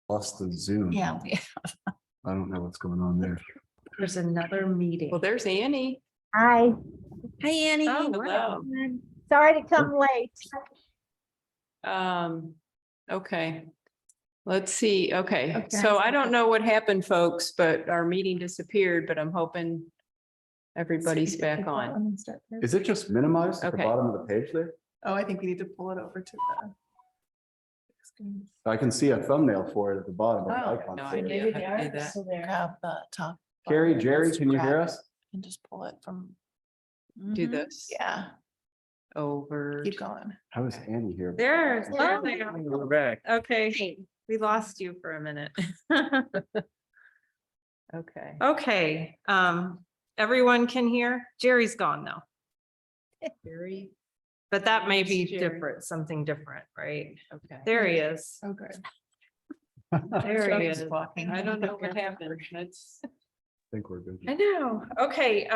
Lost the Zoom. Yeah. I don't know what's going on there. There's another meeting. Well, there's Annie. Hi, Hi, Annie. Oh, hello. sorry to come late. Okay. Let's see. Okay, so I don't know what happened, folks, but our meeting disappeared, but I'm hoping everybody's back on. Is it just minimized at the Okay. bottom of the page there? Oh, I think we need to pull it over to the. screen. I can see a thumbnail for it at the bottom. but the Oh, icon's no there. idea. Maybe how they to do are that. still there. Grab the top. Carrie, button Jerry, and can you hear grab us? it And just pull it from, Do this yeah, over. keep going. How is Annie here? There Oh. they go. We're back. Okay, we lost you for a minute. Okay. Okay, everyone can hear? Jerry's gone now, Jerry. but that may be Jerry. different, something different, right? Okay. There he is. Oh, good. There he is. I don't know what happened. That's. I think we're good. I know. Okay,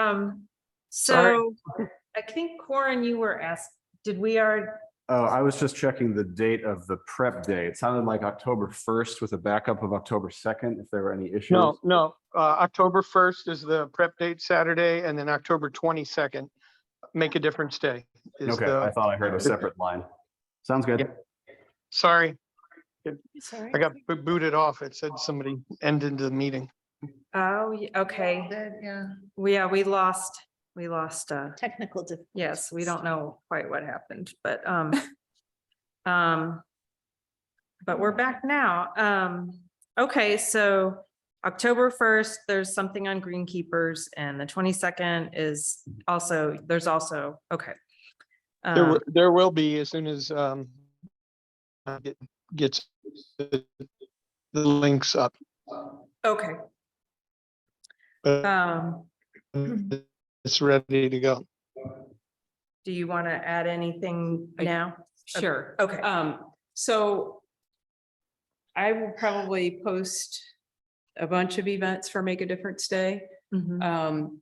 Sorry. so I think Corin, you were asked, did we are, Oh, I was just checking the date of the prep day. It sounded like October 1st with a backup of October 2nd, if there were any issues. No, October 1st is the prep date Saturday, and then October 22nd, Make a Difference Day. is Okay, the- I thought I heard a separate line. Sounds good. Yeah. Sorry, sorry? I got booted off. It said somebody ended the meeting. Oh, okay. Good, yeah. We lost, Technical difficulties. yes, we don't know quite what happened, but, but we're back now. Okay, so October 1st, there's something on Greenkeepers, and the 22nd is also, there's also, okay. There will be as soon as gets the links up. Okay, But it's ready to go. do you want to add anything now? Sure. Okay. So I will probably post a bunch of events for Make a Difference Day. Mhm.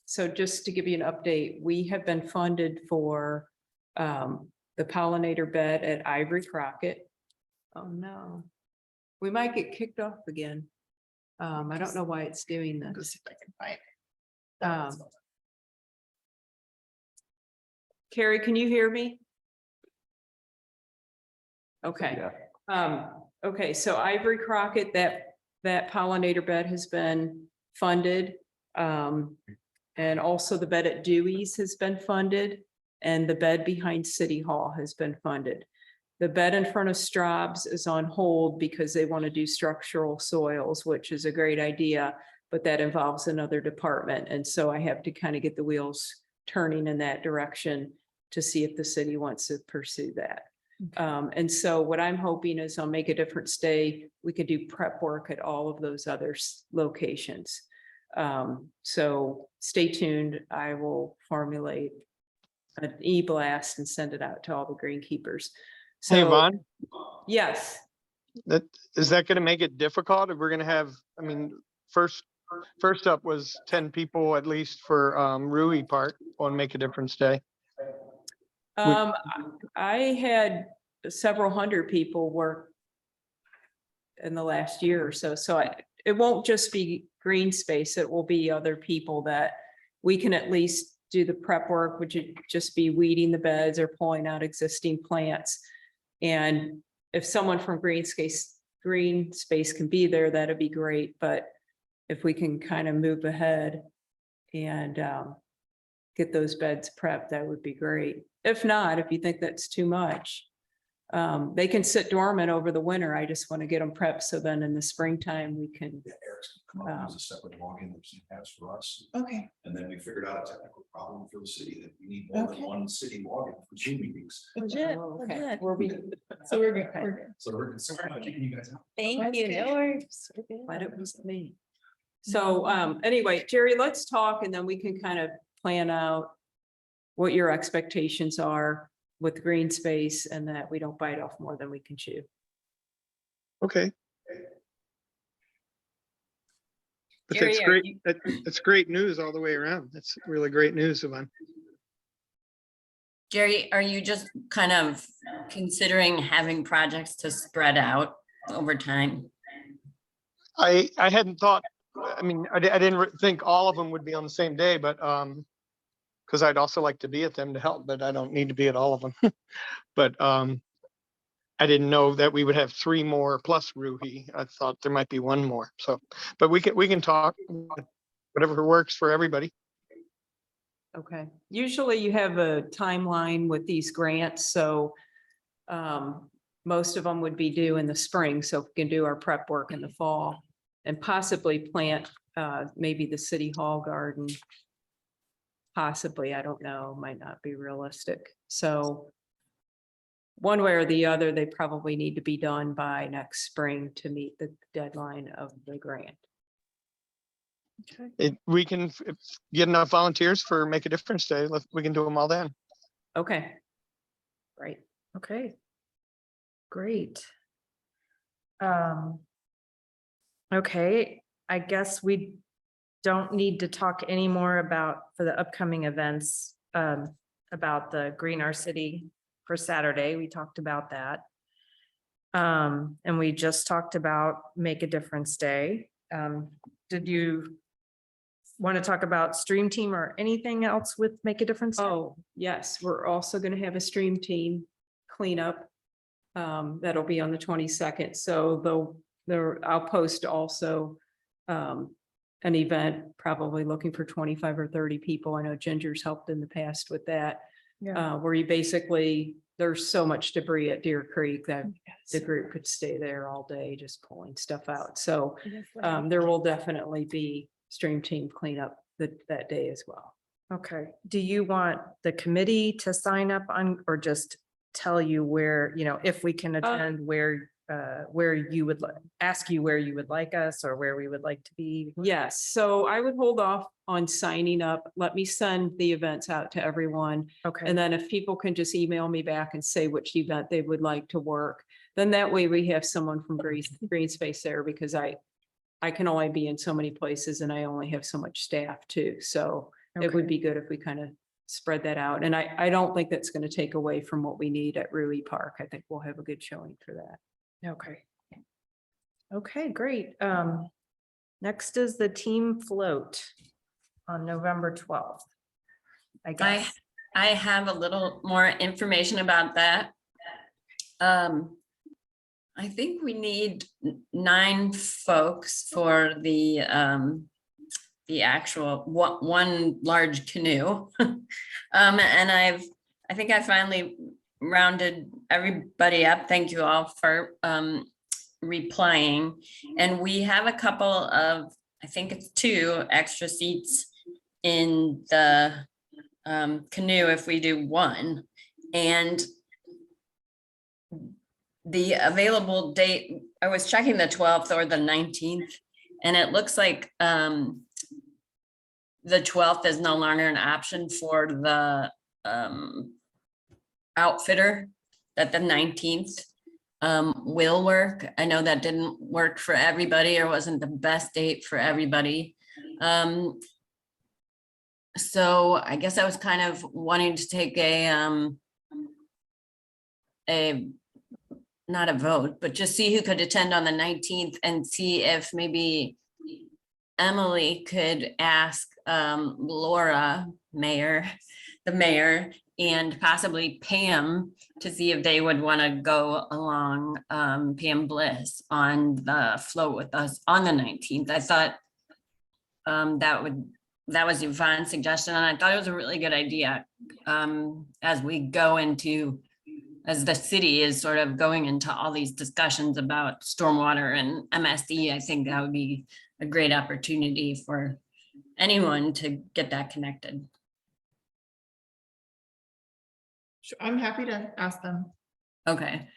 So just to give you an update, we have been funded for the pollinator bed at Ivory Crockett. Oh, no. We might get kicked off again. I don't know why it's doing I'll go this. see if I can find it. Um, Carrie, can you hear me? Okay. Yeah. Okay, so Ivory Crockett, that pollinator bed has been funded. And also the bed at Dewey's has been funded, and the bed behind City Hall has been funded. The bed in front of Straub's is on hold because they want to do structural soils, which is a great idea, but that involves another department. And so I have to kind of get the wheels turning in that direction to see if the city wants to pursue that. And so what I'm hoping is on Make a Difference Day, we could do prep work at all of those other locations. So stay tuned. I will formulate an e-blast and send it out to all the greenkeepers. Hey, So, Vaughn, yes, is that going to make it difficult if we're going to have, I mean, first up was 10 people at least for Rui Park on Make a Difference Day. I had several hundred people work in the last year or so. So it won't just be green space. It will be other people that we can at least do the prep work, which would just be weeding the beds or pulling out existing plants. And if someone from green space can be there, that'd be great. But if we can kind of move ahead and get those beds prepped, that would be great. If not, if you think that's too much, they can sit dormant over the winter. I just want to get them prepped. So then in the springtime, we can. Eric's come up with a separate login that she has for us. Okay, And then we figured out a technical problem for the city that we need more than Okay. one city login for Zoom meetings. Legit, Oh, okay. legit. We're so we're good, we're good. So we're kicking you guys out. Thank That's you. good. No worries. But it was me. So anyway, Jerry, let's talk and then we can kind of plan out what your expectations are with green space and that we don't bite off more than we can chew. Okay. But Jerry, that's are great. you- That's great news all the way around. That's really great news, Yvonne. Jerry, are you just kind of considering having projects to spread out over time? I hadn't thought, I mean, I didn't think all of them would be on the same day, but, because I'd also like to be at them to help, but I don't need to be at all of them. But, I didn't know that we would have 3 more plus Ruhi. I thought there might be 1 more. So, but we can talk, whatever works for everybody. Okay, usually you have a timeline with these grants, so most of them would be due in the spring, so we can do our prep work in the fall and possibly plant maybe the city hall garden. Possibly, I don't know, might not be realistic. So one way or the other, they probably need to be done by next spring to meet the deadline of the grant. We can get enough volunteers for Make a Difference Day. We can do them all then. Okay. Right. Okay. Great. Okay, I guess we don't need to talk anymore about, for the upcoming events, about the Green Our City for Saturday. We talked about that. And we just talked about Make a Difference Day. Did you want to talk about Stream Team or anything else with Make a Difference? Day? Oh, yes, we're also gonna have a stream team cleanup. That'll be on the 22nd, so I'll post also an event, probably looking for 25 or 30 people. I know Ginger's helped in the past with that. Yeah. Where you basically, there's so much debris at Deer Creek that the group could stay there all day just pulling stuff out. So there will definitely be stream team cleanup that day as well. Okay, do you want the committee to sign up on, or just tell you where, if we can attend, where you would ask you where you would like us or where we would like to be? Yes, so I would hold off on signing up. Let me send the events out to everyone. Okay, And then if people can just email me back and say which event they would like to work, then that way we have someone from Green Space there, because I can only be in so many places and I only have so much staff too. So it would be good if we kind of spread that out. And I don't think that's going to take away from what we need at Ruhi Park. I think we'll have a good showing for that. okay. Okay, great. Next is the team float on November 12th. I guess. I have a little more information about that. I think we need 9 folks for the actual one large canoe. And I think I finally rounded everybody up. Thank you all for replying. And we have a couple of, I think it's 2 extra seats in the canoe if we do 1. And the available date, I was checking the 12th or the 19th, and it looks like the 12th is no longer an option for the outfitter, that the 19th will work. I know that didn't work for everybody or wasn't the best date for everybody. So I guess I was kind of wanting to take a not a vote, but just see who could attend on the 19th and see if maybe Emily could ask Laura, the mayor, and possibly Pam to see if they would want to go along, Pam Bliss, on the float with us on the 19th. I thought that was Yvonne's suggestion, and I thought it was a really good idea as we go into, as the city is sort of going into all these discussions about stormwater and MSD. I think that would be a great opportunity for anyone to get that connected. Sure, I'm happy to ask them. Okay.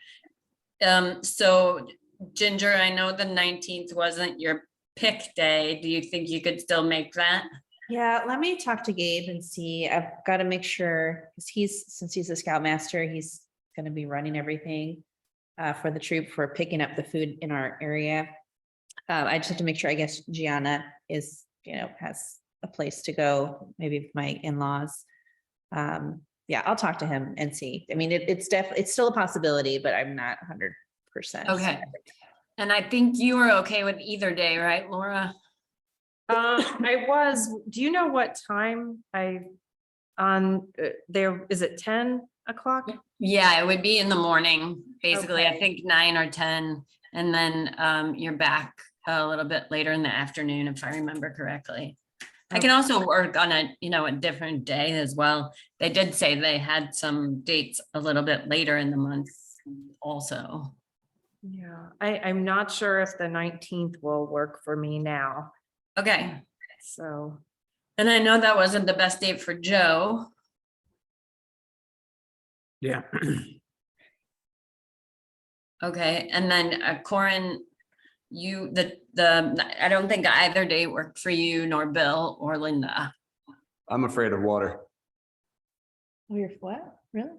So Ginger, I know the 19th wasn't your pick day. Do you think you could still make that? Yeah, let me talk to Gabe and see. I've got to make sure, because since he's a scoutmaster, he's going to be running everything for the troop for picking up the food in our area. I just have to make sure, I guess Gianna is, has a place to go, maybe with my in-laws. Yeah, I'll talk to him and see. I mean, it's still a possibility, but I'm not 100%. Okay. And I think you were okay with either day, right, Laura? I was, do you know what time there, is it 10 o'clock? Yeah, it would be in the morning, basically, I Okay. think 9 or 10, and then you're back a little bit later in the afternoon, if I remember correctly. I can also work on a different day as well. They did say they had some dates a little bit later in the month also. Yeah, I'm not sure if the 19th will work for me now, Okay, so. and I know that wasn't the best date for Joe. Yeah. Okay, and then Corin, I don't think either day worked for you nor Bill or Linda. I'm afraid of water. Oh, you're what? Really?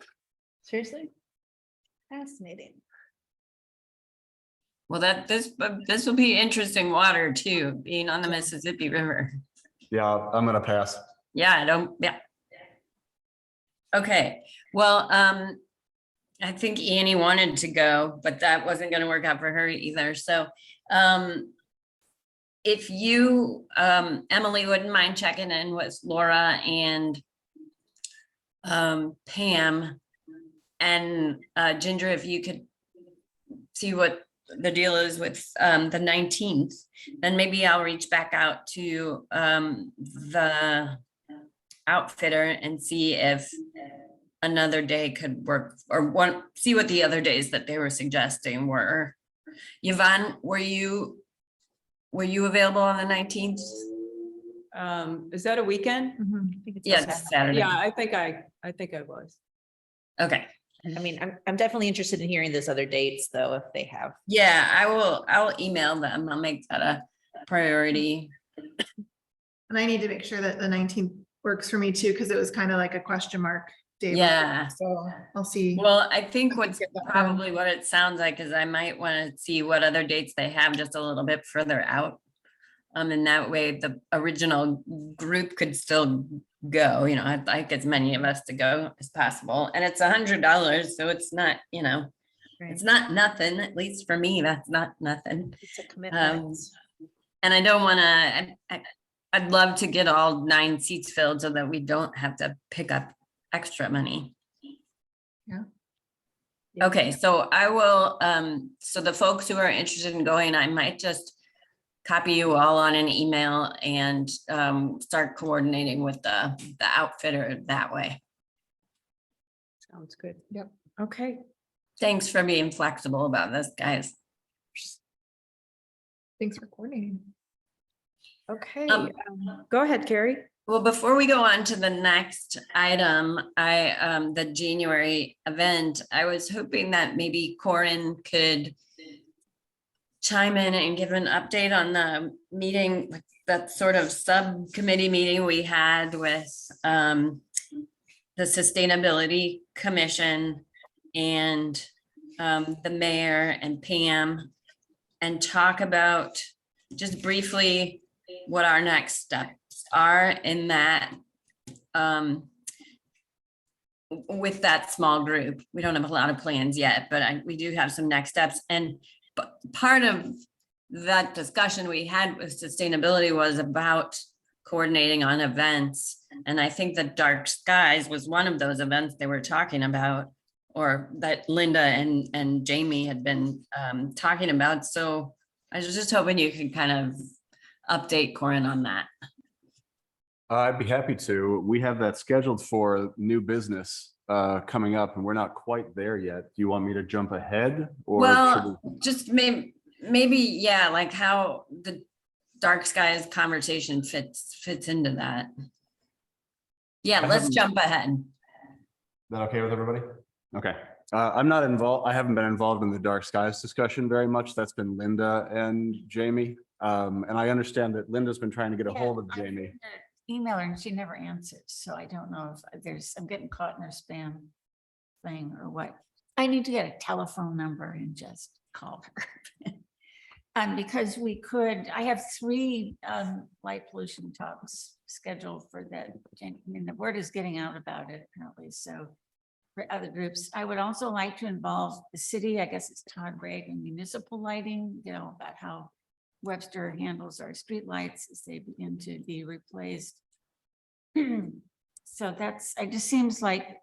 Seriously? Fascinating. Well, this will be interesting water too, being on the Mississippi River. Yeah, I'm gonna pass. Yeah. Okay, well, I think Annie wanted to go, but that wasn't gonna work out for her either, so, if you, Emily, wouldn't mind checking in with Laura and Pam and Ginger, if you could see what the deal is with the 19th, then maybe I'll reach back out to the outfitter and see if another day could work, or see what the other days that they were suggesting were. Yvonne, were you available on the 19th? Is that a weekend? I think it's Yes, okay. Saturday. Yeah, I think I was. Okay. I mean, I'm definitely interested in hearing those other dates though, if they have. Yeah, I'll email them. I'll make that a priority. And I need to make sure that the 19th works for me too, because it was kind of like a question mark day. before, Yeah. So I'll see. Well, I think what's Get that done. probably what it sounds like is I might want to see what other dates they have just a little bit further out. And that way the original group could still go, I'd like as many of us to go as possible. And it's $100, so it's not, it's not nothing, at least for me, that's not nothing. It's a commitment. And I don't want to, I'd love to get all 9 seats filled so that we don't have to pick up extra money. Yeah. Okay, so I will, so the folks who are interested in going, I might just copy you all on an email and start coordinating with the outfitter that way. Sounds good. Yep. Okay, Thanks for being flexible about this, guys. Thanks for coordinating. okay. Um, Go ahead, Carrie. Well, before we go on to the next item, the January event, I was hoping that maybe Corin could chime in and give an update on the meeting, that sort of subcommittee meeting we had with the Sustainability Commission and the mayor and Pam, and talk about just briefly what our next steps are in that with that small group. We don't have a lot of plans yet, but we do have some next steps. And part of that discussion we had with sustainability was about coordinating on events. And I think the Dark Skies was one of those events they were talking about, or that Linda and Jamie had been talking about. So I was just hoping you could kind of update Corin on that. I'd be happy to. We have that scheduled for new business coming up, and we're not quite there yet. Do you want me to jump ahead? Or should Well, we- just maybe, yeah, like how the Dark Skies conversation fits into that. Yeah, I let's haven't- jump ahead. Is that okay with everybody? Okay. I'm not involved. I haven't been involved in the Dark Skies discussion very much. That's been Linda and Jamie. And I understand that Linda's been trying to get a hold of Jamie. Email her and she never answers, so I don't know if I'm getting caught in her spam thing or what. I need to get a telephone number and just call her. Because I have 3 light pollution talks scheduled for that. I mean, the word is getting out about it apparently, so for other groups. I would also like to involve the city, I guess it's Todd Gregg and municipal lighting, you know, about how Webster handles our streetlights as they begin to be replaced. So that's, it just seems like,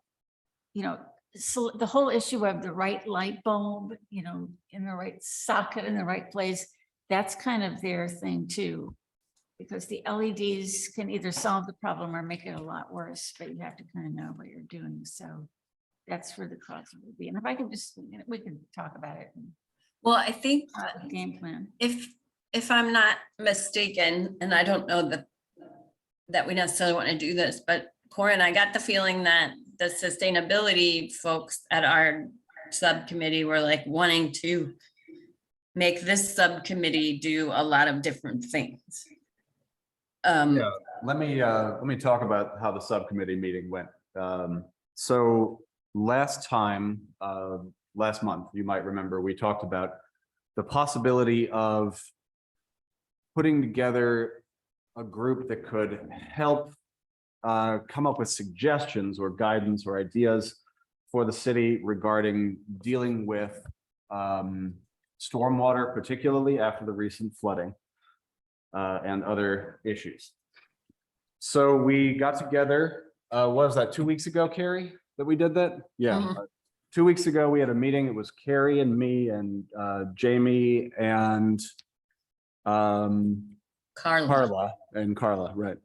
you know, so the whole issue of the right light bulb, you know, in the right socket in the right place, that's kind of their thing too. Because the LEDs can either solve the problem or make it a lot worse, but you have to kind of know what you're doing. So that's where the cost would be. And if I could just, you know, we can talk about it and Well, I think game plan. if I'm not mistaken, and I don't know that we necessarily want to do this, but Corin, I got the feeling that the sustainability folks at our subcommittee were like wanting to make this subcommittee do a lot of different things. Yeah, let me talk about how the subcommittee meeting went. So last month, you might remember, we talked about the possibility of putting together a group that could help come up with suggestions or guidance or ideas for the city regarding dealing with stormwater, particularly after the recent flooding and other issues. So we got together, what was that, 2 weeks ago, Carrie, that we did that? Yeah. Mhm. 2 weeks ago, we had a meeting. It was Carrie and me and Jamie and Carla. Carla, right.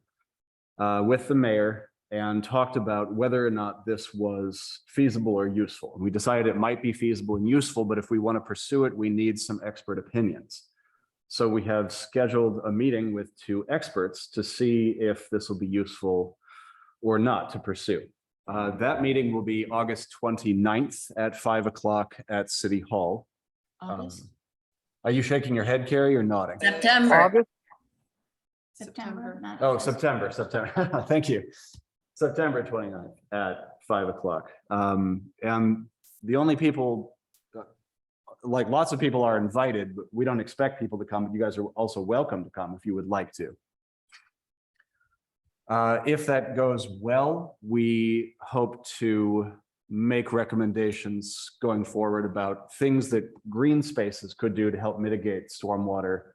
With the mayor, and talked about whether or not this was feasible or useful. We decided it might be feasible and useful, but if we want to pursue it, we need some expert opinions. So we have scheduled a meeting with 2 experts to see if this will be useful or not to pursue. That meeting will be August 29th at 5 o'clock at City Hall. August, Are you shaking your head, Carrie, or nodding? September. August, September. not Oh, August. September. Thank you. September 29th at 5 o'clock. And the only people, like lots of people are invited, but we don't expect people to come. You guys are also welcome to come if you would like to. If that goes well, we hope to make recommendations going forward about things that green spaces could do to help mitigate stormwater,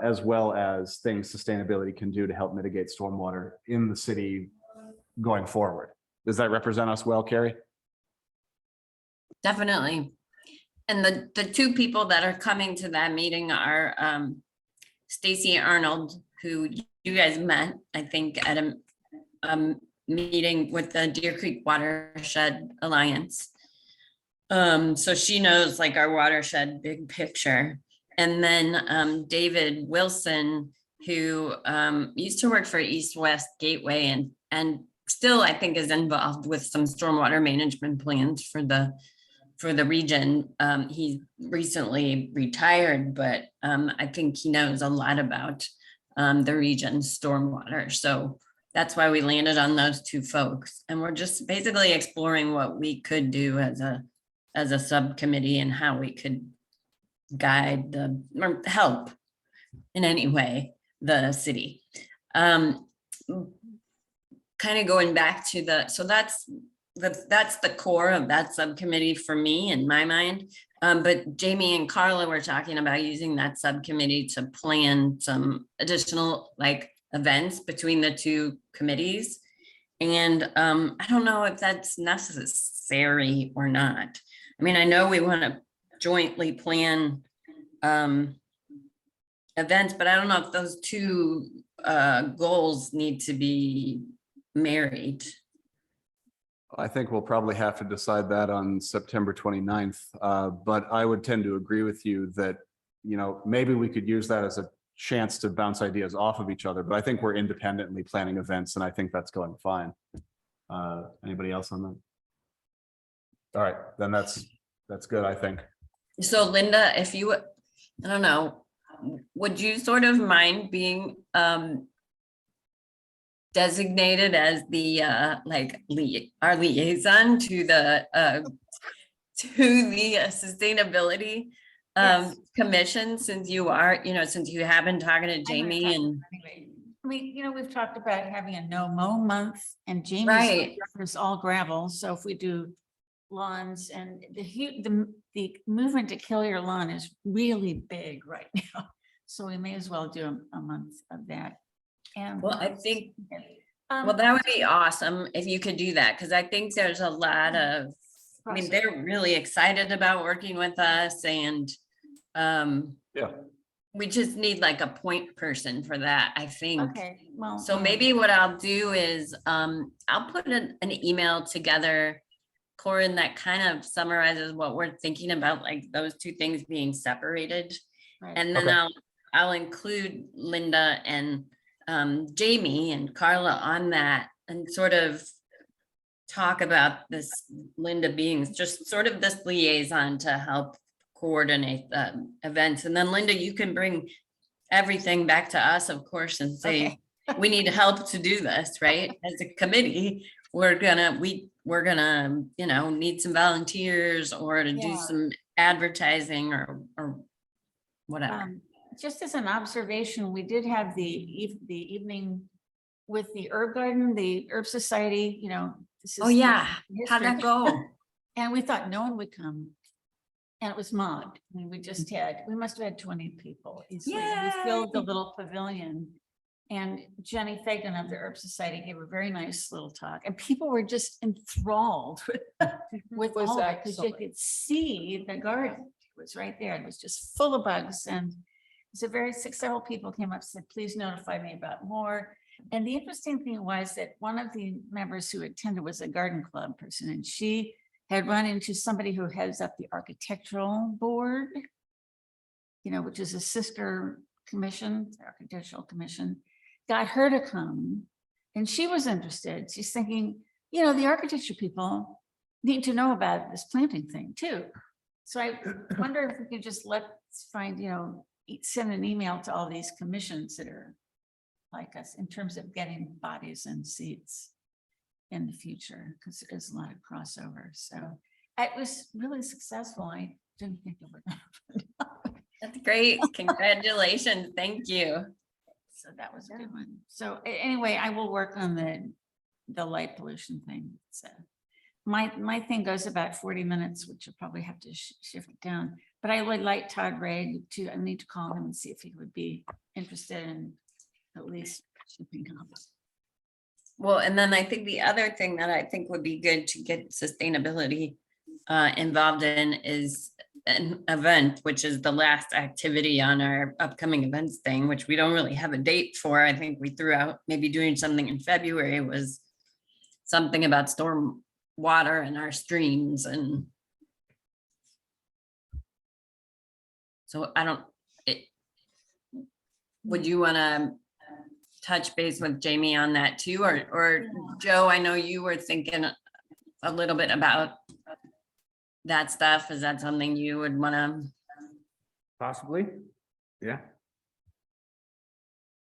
as well as things sustainability can do to help mitigate stormwater in the city going forward. Does that represent us well, Carrie? Definitely. And the 2 people that are coming to that meeting are Stacy Arnold, who you guys met, I think, at a meeting with the Deer Creek Watershed Alliance. So she knows like our watershed big picture. And then David Wilson, who used to work for East West Gateway and still I think is involved with some stormwater management plans for the region. He recently retired, but I think he knows a lot about the region's stormwater. So that's why we landed on those 2 folks. And we're just basically exploring what we could do as a subcommittee and how we could guide or help in any way the city. Kind of going back to so that's the core of that subcommittee for me in my mind. But Jamie and Carla were talking about using that subcommittee to plan some additional like events between the 2 committees. And I don't know if that's necessary or not. I mean, I know we want to jointly plan events, but I don't know if those 2 goals need to be married. I think we'll probably have to decide that on September 29th. But I would tend to agree with you that, you know, maybe we could use that as a chance to bounce ideas off of each other, but I think we're independently planning events and I think that's going fine. Anybody else on that? All right, then that's good, I think. So Linda, if you, I don't know, would you sort of mind being designated as the our liaison to the sustainability Yes. commission, since you are, since you have been talking to I'm gonna Jamie talk to and her anyway. We've talked about having a no mow month and Jamie's Right. is all gravel. So if we do lawns and the movement to kill your lawn is really big right now. So we may as well do a month of that. And Well, I think, um, well, that would be awesome if you could do that, because I think there's a lot of, I mean, they're really excited about working with us and Yeah. we just need like a point person for that, I think. okay, well. So maybe what I'll do is, I'll put an email together, Corin, that kind of summarizes what we're thinking about, like those two things being separated. Right. And then Okay. I'll include Linda and Jamie and Carla on that and sort of talk about this, Linda being just sort of this liaison to help coordinate the events. And then Linda, you can bring everything back to us, of course, and say, Okay. we need help to do this, right? As a committee, we're gonna, you know, need some volunteers or to do Yeah. some advertising or whatever. Just as an observation, we did have the evening with the herb garden, the herb society, you know. this Oh, is yeah. How'd history. that go? And we thought no one would come. And it was mobbed. I mean, we must have had 20 people easily. We filled the Yay. little pavilion. And Jenny Fagan of the Herb Society gave a very nice little talk and people were just enthralled with Was all of it, because you excellent. could see the garden. It was right there. It was just full of bugs and it's a very several people came up and said, please notify me about more. And the interesting thing was that one of the members who attended was a garden club person and she had run into somebody who heads up the architectural board, you know, which is a sister commission, architectural commission, got her to come. And she was interested. She's thinking, you know, the architecture people need to know about this planting thing too. So I wonder if we could just find, you know, send an email to all these commissions that are like us in terms of getting bodies and seats in the future, because there's a lot of crossover. So it was really successful. I didn't think it would. That's great. Congratulations. Thank you. So that was a good one. So anyway, I will work on the light pollution thing. So my thing goes about 40 minutes, which you'll probably have to shift it down. But I would like Todd Ray to, I need to call him and see if he would be interested in at least shipping up. Well, and then I think the other thing that I think would be good to get sustainability involved in is an event, which is the last activity on our upcoming events thing, which we don't really have a date for. I think we threw out maybe doing something in February, was something about storm water in our streams. And so would you want to touch base with Jamie on that too? Or Joe, I know you were thinking a little bit about that stuff. Is that something you would want to? Possibly. Yeah.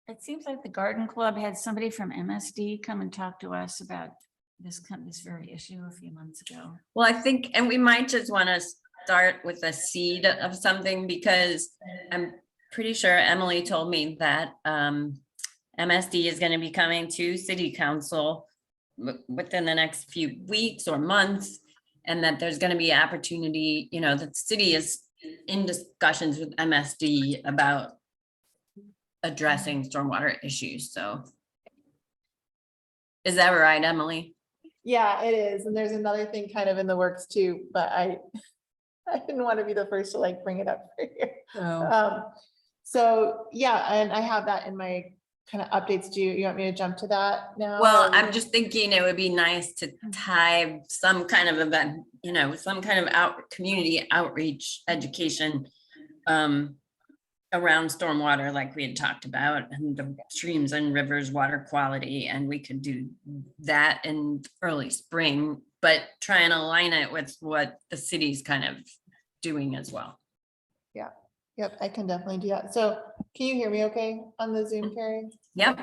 It seems like the garden club had somebody from MSD come and talk to us about this very issue a few months ago. Well, I think, and we might just want to start with a seed of something, because I'm pretty sure Emily told me that MSD is going to be coming to city council within the next few weeks or months, and that there's going to be opportunity, you know, that the city is in discussions with MSD about addressing stormwater issues. So is that right, Emily? Yeah, it is. And there's another thing kind of in the works too, but I didn't want to be the first to like bring it up for you. So yeah, and I have that in my kind of updates. Do you want me to jump to that now? Well, or- I'm just thinking it would be nice to tie some kind of event, you know, some kind of community outreach education around stormwater, like we had talked about, and the streams and rivers, water quality, and we could do that in early spring, but try and align it with what the city's kind of doing as well. Yep, I can definitely do that. So can you hear me okay on the Zoom, Carrie? Yep.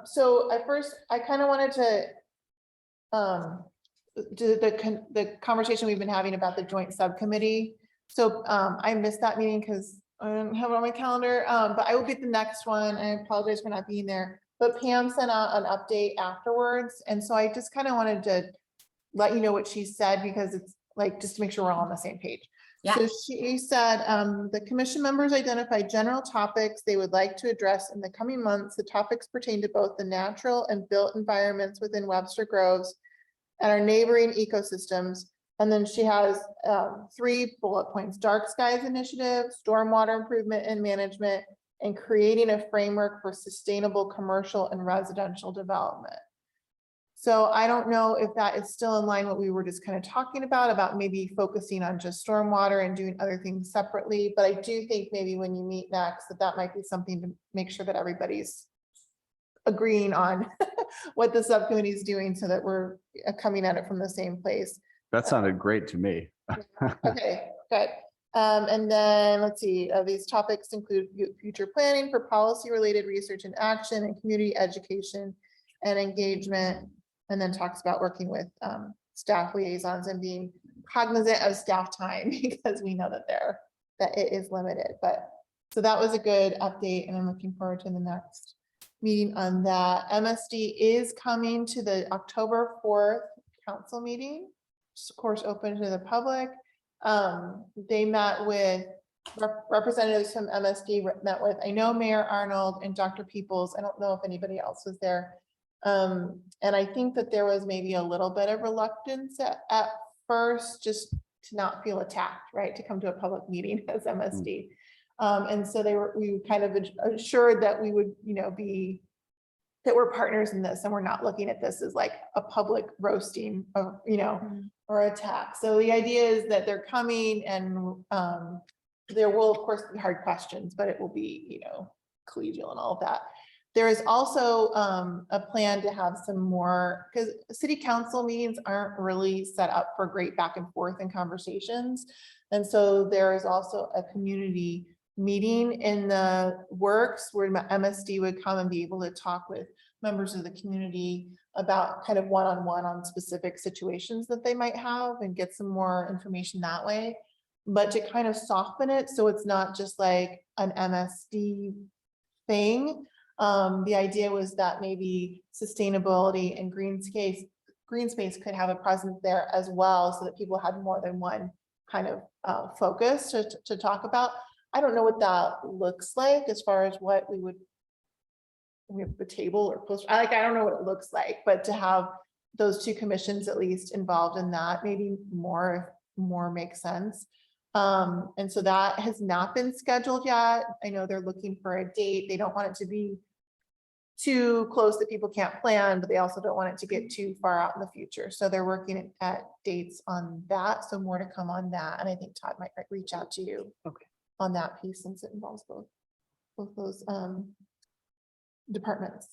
So I kind of wanted to do the conversation we've been having about the joint subcommittee. So I missed that meeting because I don't have it on my calendar, but I will be at the next one. I apologize for not being there. But Pam sent out an update afterwards. And so I just kind of wanted to let you know what she said, because it's like, just to make sure we're all on the same page. Yeah. So she said, the commission members identified general topics they would like to address in the coming months. The topics pertain to both the natural and built environments within Webster Groves and our neighboring ecosystems. And then she has 3 bullet points: dark skies initiative, stormwater improvement and management, and creating a framework for sustainable commercial and residential development. So I don't know if that is still in line what we were just kind of talking about maybe focusing on just stormwater and doing other things separately. But I do think maybe when you meet next, that might be something to make sure that everybody's agreeing on what the subcommittee is doing, so that we're coming at it from the same place. That sounded great to me. Okay, good. And then let's see, these topics include future planning for policy related research and action and community education and engagement. And then talks about working with staff liaisons and being cognizant of staff time, because we know that it is limited. But so that was a good update, and I'm looking forward to the next meeting on that. MSD is coming to the October 4th council meeting, which is of course open to the public. They met with representatives from MSD, met with, I know, Mayor Arnold and Dr. Peoples. I don't know if anybody else was there. And I think that there was maybe a little bit of reluctance at first, just to not feel attacked, right? To come to a public meeting as MSD. And so we kind of assured that we would, that we're partners in this, and we're not looking at this as like a public roasting of, or attack. So the idea is that they're coming, and there will of course be hard questions, but it will be, collegial and all of that. There is also a plan to have some more, because city council meetings aren't really set up for great back and forth and conversations. And so there is also a community meeting in the works where MSD would come and be able to talk with members of the community about kind of one-on-one on specific situations that they might have, and get some more information that way. But to kind of soften it, so it's not just like an MSD thing. The idea was that maybe sustainability and green space could have a presence there as well, so that people had more than one kind of focus to talk about. I don't know what that looks like as far as what we have a table or poster. I don't know what it looks like, but to have those 2 commissions at least involved in that, maybe more makes sense. And so that has not been scheduled yet. I know they're looking for a date. They don't want it to be too close that people can't plan, but they also don't want it to get too far out in the future. So they're working at dates on that. So more to come on that. And I think Todd might reach out to you on that piece, since it involves both those departments.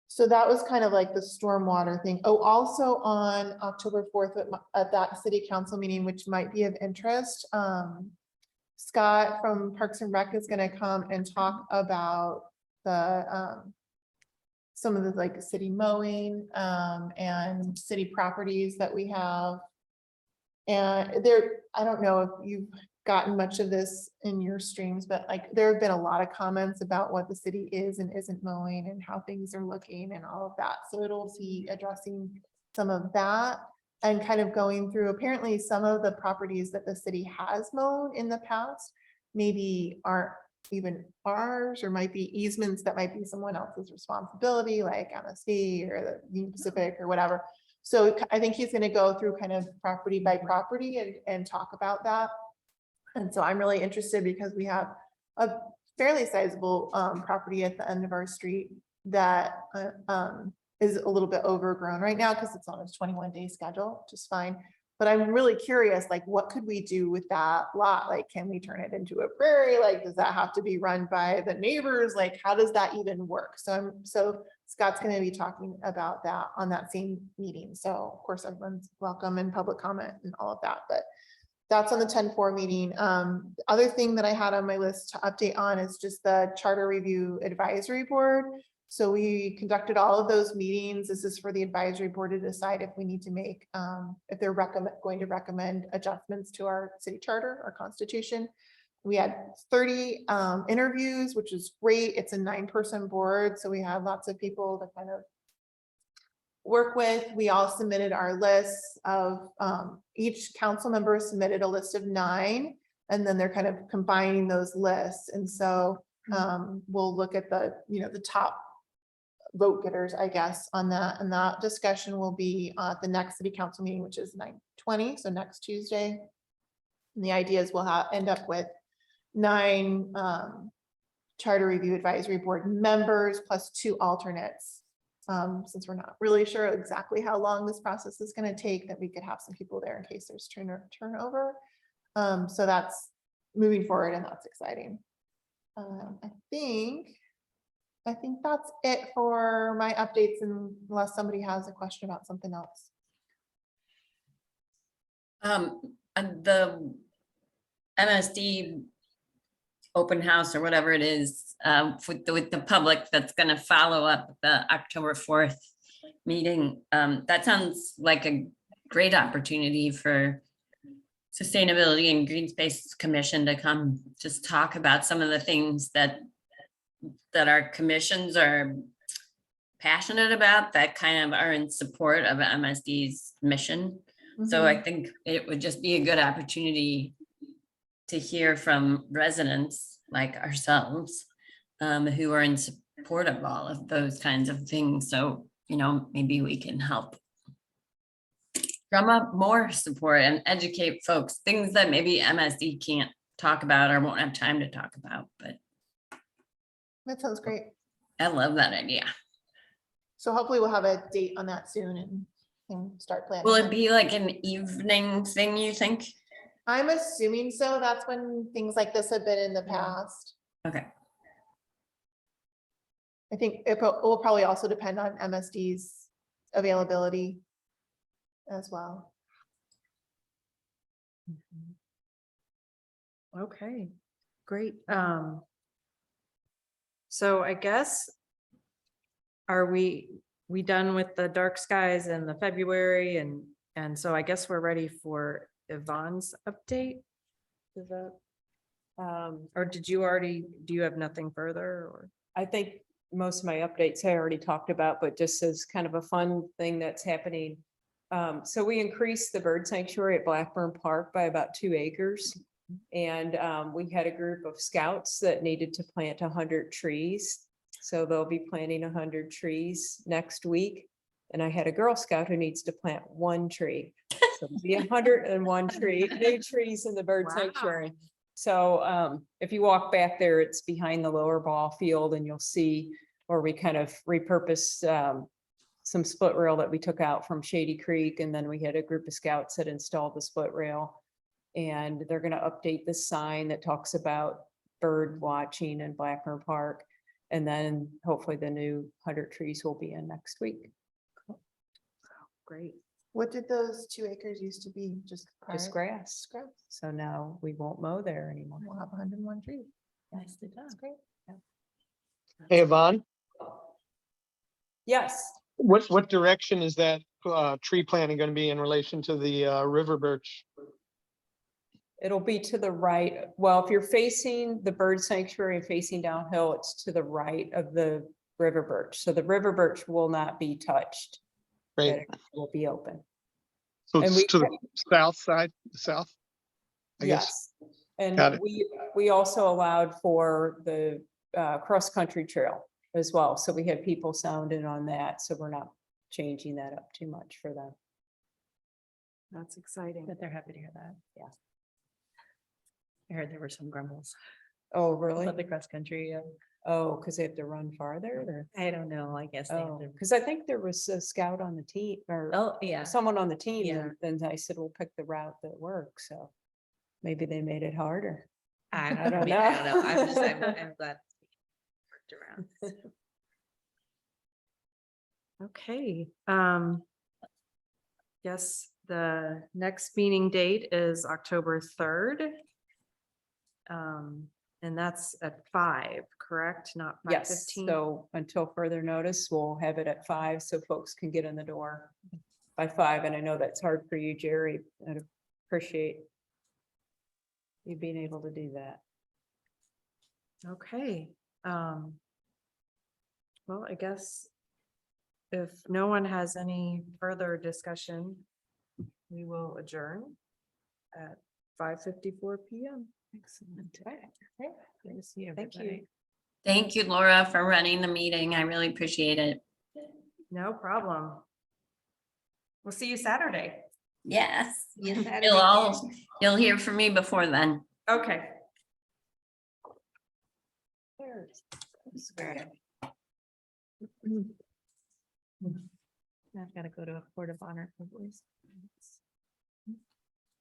So that was kind of like the stormwater thing. Oh, also on October 4th at that city council meeting, which might be of interest, Scott from Parks and Rec is going to come and talk about the some of the city mowing and city properties that we have. And I don't know if you've gotten much of this in your streams, but there have been a lot of comments about what the city is and isn't mowing, and how things are looking and all of that. So it'll be addressing some of that, and kind of going through, apparently some of the properties that the city has mown in the past maybe aren't even ours, or might be easements that might be someone else's responsibility, like MSD or the Union Pacific or whatever. So I think he's going to go through kind of property by property and talk about that. And so I'm really interested, because we have a fairly sizable property at the end of our street that is a little bit overgrown right now, because it's on its 21-day schedule, which is fine. But I'm really curious, what could we do with that lot? Can we turn it into a prairie? Does that have to be run by the neighbors? How does that even work? So Scott's going to be talking about that on that same meeting. So of course, everyone's welcome and public comment and all of that, but that's on the 10-4 meeting. The other thing that I had on my list to update on is just the Charter Review Advisory Board. So we conducted all of those meetings. This is for the advisory board to decide if we need to make, if they're going to recommend adjustments to our city charter, our constitution. We had 30 interviews, which is great. It's a 9-person board. So we had lots of people to kind of work with. We all submitted our lists of, each council member submitted a list of 9, and then they're kind of combining those lists. And so we'll look at the, the top vote getters, I guess, on that. And that discussion will be at the next city council meeting, which is 9/20, so next Tuesday. And the idea is we'll end up with 9 Charter Review Advisory Board members plus 2 alternates. Since we're not really sure exactly how long this process is going to take, that we could have some people there in case there's turnover. So that's moving forward, and that's exciting. I think that's it for my updates, unless somebody has a question about something else. And the MSD open house or whatever it is, with the public that's gonna follow up the October 4th meeting. That sounds like a great opportunity for Sustainability and Green Space Commission to come just talk about some of the things that our commissions are passionate about, that kind of are in support of MSD's mission. So I think it would just be a good opportunity to hear from residents like ourselves, who are in support of all of those kinds of things. So, maybe we can help drum up more support and educate folks, things that maybe MSD can't talk about or won't have time to talk about, but That sounds great. I love that idea. So hopefully we'll have a date on that soon and can start planning. Will it be like an evening thing, you think? I'm assuming so. That's when things like this have been in the past. Okay. I think it will probably also depend on MSD's availability as well. Okay, great. So I guess, are we done with the dark skies in the February, and so I guess we're ready for Yvonne's update? Is that, or do you have nothing further, or? I think most of my updates I already talked about, but just as kind of a fun thing that's happening. So we increased the bird sanctuary at Blackburn Park by about 2 acres. And we had a group of scouts that needed to plant 100 trees. So they'll be planting 100 trees next week. And I had a Girl Scout who needs to plant 1 tree. So there'll be 101 new trees in the bird Wow. sanctuary. So if you walk back there, it's behind the lower ball field, and you'll see where we kind of repurposed some split rail that we took out from Shady Creek. And then we had a group of scouts that installed the split rail. And they're going to update the sign that talks about bird watching in Blackburn Park. And then hopefully the new 100 trees will be in next week. Great. What did those 2 acres used to be? Just Just grass. grass? So now we won't mow there anymore. We'll have 101 trees. Nicely done. That's great. Hey, Yvonne, Yes. what direction is that tree planting going to be in relation to the river birch? It'll be to the right. Well, if you're facing the bird sanctuary and facing downhill, it's to the right of the river birch. So the river birch will not be touched. but Right, It will be open. so and it's we to the south side, south? I guess. Yes. And Got it. we also allowed for the cross-country trail as well. So we had people sound in on that. So we're not changing that up too much for them. That's exciting. But they're happy to hear that. Yeah. I heard there were some grumbles Oh, really? about the cross country. Oh, because they have to run farther or? I don't know, I guess. They have Oh, to- because I think there was a scout on the team or Oh, yeah. someone on the team. Yeah. And then I said, we'll pick the route that works. So maybe they made it harder. I I don't don't know. I'm just, I'm know. I'm glad. it's worked around. Okay, yes, the next meeting date is October 3rd. And that's at 5, correct? Not Yes, 5:15? so until further notice, we'll have it at 5 so folks can get in the door by 5. And I know that's hard for you, Jerry. I'd appreciate you being able to do that. Okay, well, I guess if no one has any further discussion, we will adjourn at 5:54 PM. Excellent. Good to see Thank you. everybody. Thank you, Laura, for running the meeting. I really appreciate it. No problem. We'll see you Saturday. Yes. Yes, You'll hear from me before then. Okay. Swear. I've got to go to a court of honor for voice.